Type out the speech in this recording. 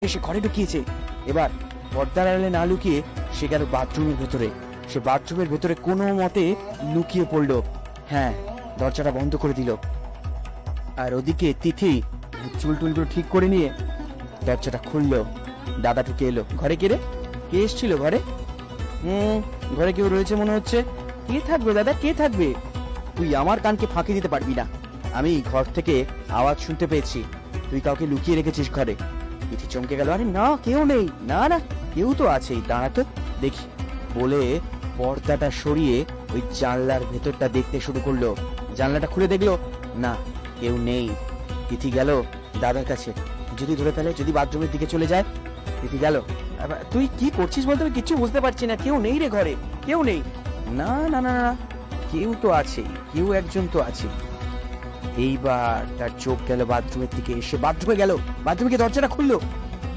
সে ঘরে ঢুকিয়েছে। এবার পর্দার আড়ালে না লুকিয়ে সে গেল বাথরুমের ভেতরে। সে বাথরুমের ভেতরে কোনো মতে লুকিয়ে পড়লো। হ্যাঁ, দরজাটা বন্ধ করে দিল। আর ওদিকে তিথি চুল টুলগুলো ঠিক করে নিয়ে দরজাটা খুললো। দাদা ঢুকে এলো। ঘরে কে রে? কে এসছিল ঘরে? ঘরে কেউ রয়েছে মনে হচ্ছে। কে থাকবে দাদা, কে থাকবে? তুই আমার কানকে ফাঁকি দিতে পারবি না। আমি ঘর থেকে আওয়াজ শুনতে পেয়েছি। তুই কাউকে লুকিয়ে রেখেছিস ঘরে। তিথি চমকে গেল। আরে না, কেউ নেই। না না, কেউ তো আছেই, দাঁড়া তো দেখি বলে পর্দাটা সরিয়ে ওই জানলার ভেতরটা দেখতে শুরু করলো। জানলাটা খুলে দেখলো না, কেউ নেই। তিথি গেল দাদার কাছে। যদি ধরে ফেলে, যদি বাথরুমের দিকে চলে যায়। তিথি গেল। তুই কি করছিস বলতে? আমি কিচ্ছু বুঝতে পারছি না। কেউ নেই রে ঘরে, কেউ নেই। না না না না, কেউ তো আছে, কেউ একজন তো আছে। এইবার তার চোখ গেল বাথরুমের দিকে। এসে বাথরুমে গেল, বাথরুমে গিয়ে দরজাটা খুললো।